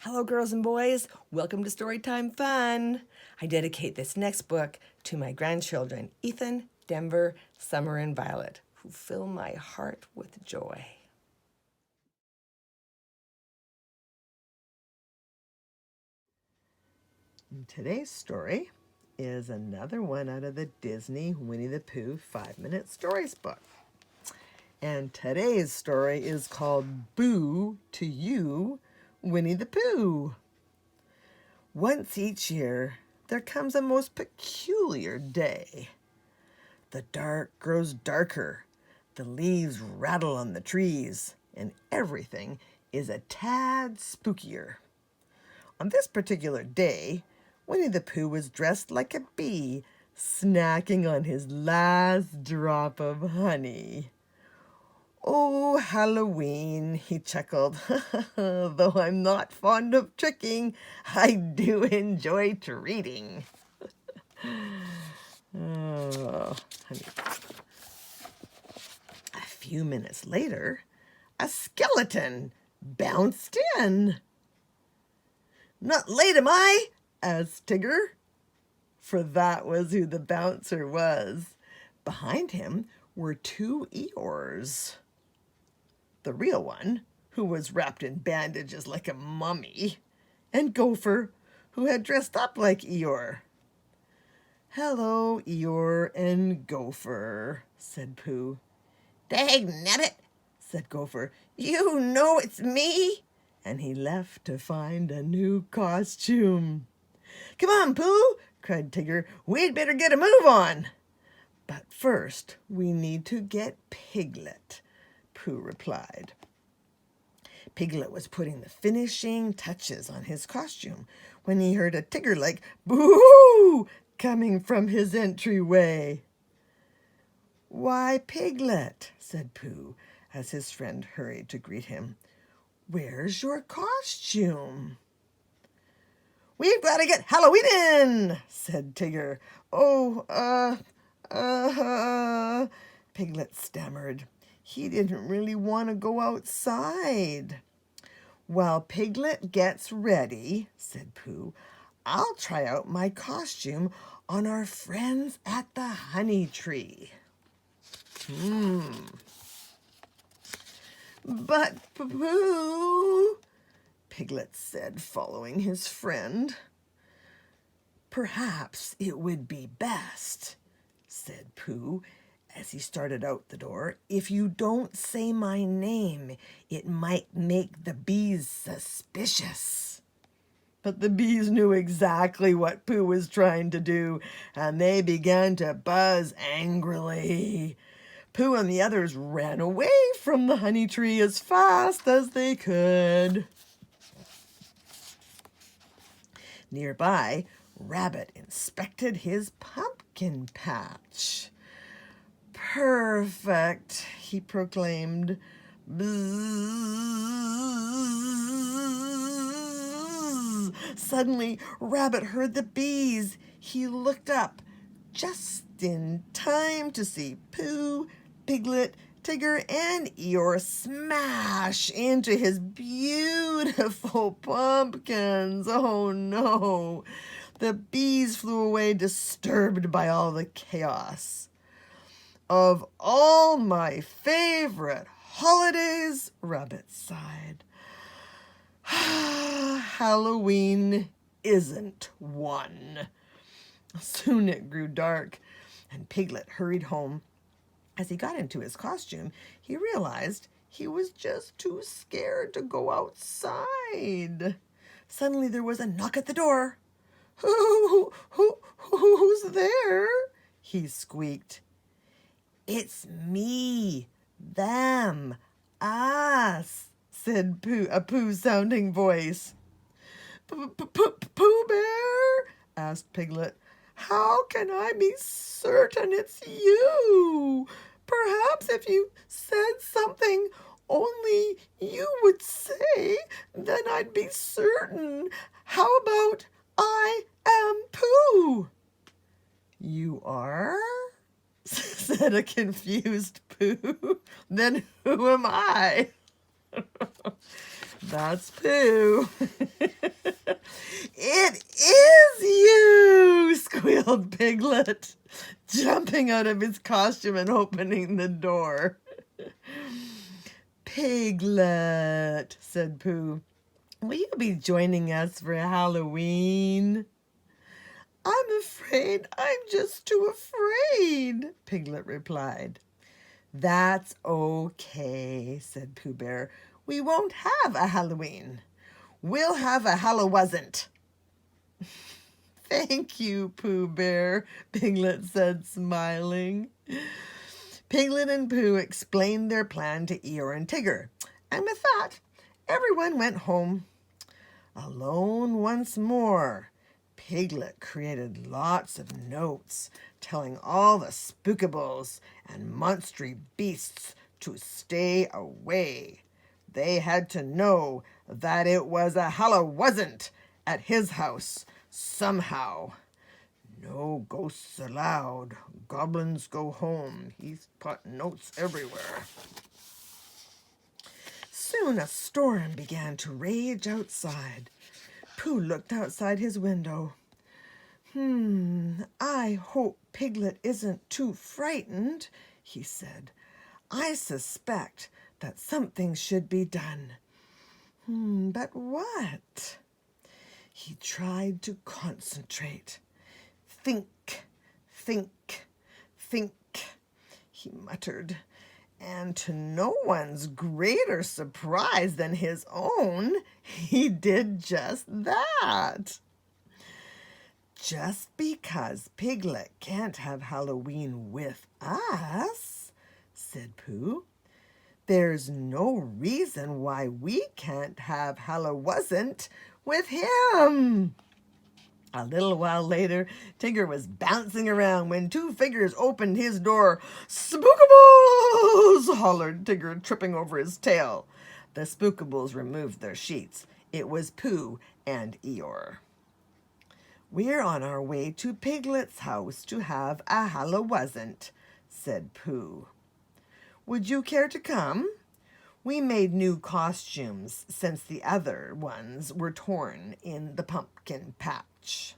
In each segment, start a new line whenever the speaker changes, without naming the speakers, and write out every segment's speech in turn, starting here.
Hello, girls and boys. Welcome to Storytime Fun. I dedicate this next book to my grandchildren, Ethan, Denver, Summer, and Violet, who fill my heart with joy. Today's story is another one out of the Disney Winnie the Pooh 5-Minute Stories book. And today's story is called Boo to You, Winnie the Pooh. Once each year, there comes a most peculiar day. The dark grows darker, the leaves rattle on the trees, and everything is a tad spookier. On this particular day, Winnie the Pooh was dressed like a bee, snacking on his last drop of honey. "Oh, Halloween," he chuckled. "Though I'm not fond of tricking, I do enjoy treating." Oh, honey. A few minutes later, a skeleton bounced in. "Not late, am I?" asked Tigger, for that was who the bouncer was. Behind him were two Eeyores. The real one, who was wrapped in bandages like a mummy, and Gopher, who had dressed up like Eeyore. "Hello, Eeyore and Gopher," said Pooh. "Dagnabbit," said Gopher. "You know it's me." And he left to find a new costume. "Come on, Pooh," cried Tigger. "We'd better get a move on." "But first, we need to get Piglet," Pooh replied. Piglet was putting the finishing touches on his costume when he heard a Tigger-like boo coming from his entryway. "Why, Piglet," said Pooh as his friend hurried to greet him. "Where's your costume?" "We've got to get Halloween in," said Tigger. Piglet stammered. He didn't really want to go outside. "While Piglet gets ready," said Pooh, "I'll try out my costume on our friends at the honey tree." "But, Pooh," Piglet said, following his friend. "Perhaps it would be best," said Pooh, as he started out the door, "if you don't say my name. It might make the bees suspicious." But the bees knew exactly what Pooh was trying to do, and they began to buzz angrily. Pooh and the others ran away from the honey tree as fast as they could. Nearby, Rabbit inspected his pumpkin patch. "Perfect," he proclaimed. Bzzz. Suddenly, Rabbit heard the bees. He looked up just in time to see Pooh, Piglet, Tigger, and Eeyore smash into his beautiful pumpkins. Oh no! The bees flew away, disturbed by all the chaos. "Of all my favorite holidays," Rabbit sighed, "Halloween isn't one." Soon it grew dark, and Piglet hurried home. As he got into his costume, he realized he was just too scared to go outside. Suddenly there was a knock at the door. Who's there?" he squeaked. "It's me, them, us," said a Pooh-sounding voice. "Pooh Bear?" asked Piglet. "How can I be certain it's you? Perhaps if you said something only you would say, then I'd be certain. How about I am Pooh?" "You are?" said a confused Pooh. "Then who am I?" "That's Pooh." called Piglet, jumping out of his costume and opening the door. Piglet, said Pooh, will you be joining us for Halloween? I'm afraid I'm just too afraid, Piglet replied. That's okay, said Pooh Bear. We won't have a Halloween. We'll have a Hallowasn't. Thank you, Pooh Bear, Piglet said, smiling. Piglet and Pooh explained their plan to Eeyore and Tigger, and with that, everyone went home. Alone once more, Piglet created lots of notes telling all the spookables and monstery beasts to stay away. They had to know that it was a Hallowasn't at his house somehow. No ghosts allowed. Goblins go home. He's put notes everywhere. Soon a storm began to rage outside. Pooh looked outside his window. I hope Piglet isn't too frightened, he said. I suspect that something should be done. But what? He tried to concentrate. Think, think, think, he muttered. And to no one's greater surprise than his own, he did just that. Just because Piglet can't have Halloween with us, said Pooh, there's no reason why we can't have Hallowasn't with him. A little while later, Tigger was bouncing around when two figures opened his door. Spookables! Hollered Tigger, tripping over his tail. The Spookables removed their sheets. It was Pooh and Eeyore. We're on our way to Piglet's house to have a Hallowasn't, said Pooh. Would you care to come? We made new costumes since the other ones were torn in the pumpkin patch.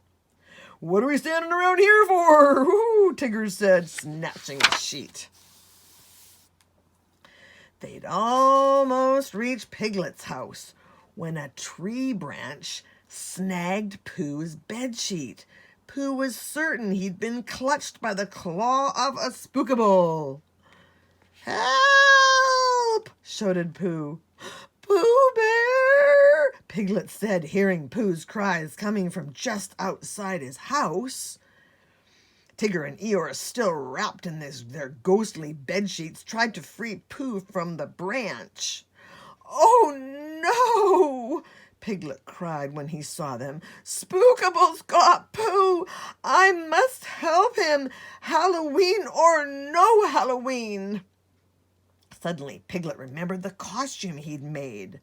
What are we standing around here for? Ooh, Tigger said, snatching a sheet. They'd almost reached Piglet's house when a tree branch snagged Pooh's bedsheet. Pooh was certain he'd been clutched by the claw of a spookable. Help! Shouted Pooh. Pooh Bear! Piglet said, hearing Pooh's cries coming from just outside his house. Tigger and Eeyore, still wrapped in their ghostly bedsheets, tried to free Pooh from the branch. Oh no! Piglet cried when he saw them. Spookables got Pooh! I must help him! Halloween or no Halloween! Suddenly, Piglet remembered the costume he'd made.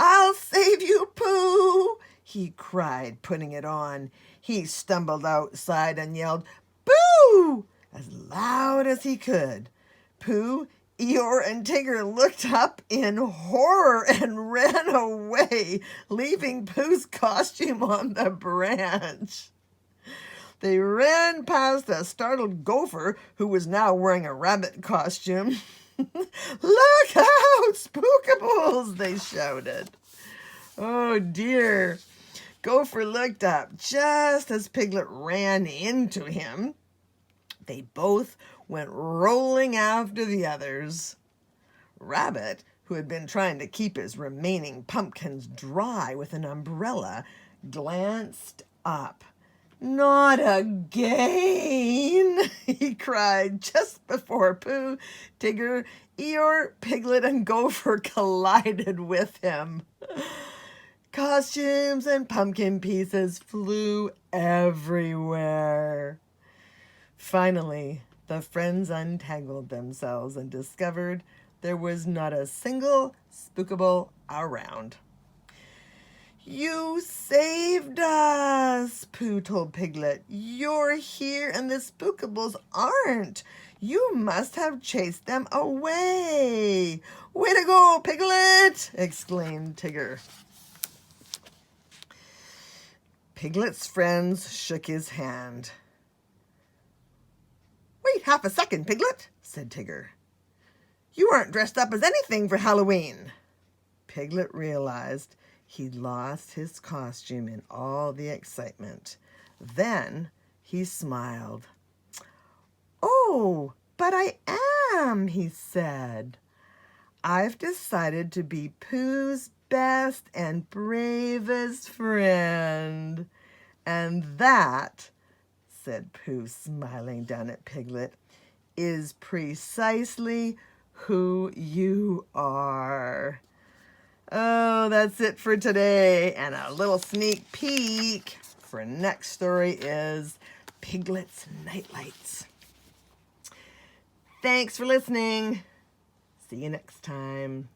I'll save you, Pooh! He cried, putting it on. He stumbled outside and yelled, Boo! As loud as he could. Pooh, Eeyore, and Tigger looked up in horror and ran away, leaving Pooh's costume on the branch. They ran past a startled gopher who was now wearing a rabbit costume. Look out, Spookables, they shouted. Oh dear. Gopher looked up just as Piglet ran into him. They both went rolling after the others. Rabbit, who had been trying to keep his remaining pumpkins dry with an umbrella, glanced up. Not again, he cried just before Pooh, Tigger, Eeyore, Piglet, and Gopher collided with him. Costumes and pumpkin pieces flew everywhere. Finally, the friends untangled themselves and discovered there was not a single spookable around. You saved us, Pooh told Piglet. You're here and the spookables aren't. You must have chased them away. Way to go, Piglet! Exclaimed Tigger. Piglet's friends shook his hand. Half a second, Piglet, said Tigger. You aren't dressed up as anything for Halloween. Piglet realized he'd lost his costume in all the excitement. Then he smiled. Oh, but I am, he said. I've decided to be Pooh's best and bravest friend. And that, said Pooh, smiling down at Piglet, is precisely who you are. Oh, that's it for today. And a little sneak peek for next story is Piglet's Nightlights. Thanks for listening. See you next time.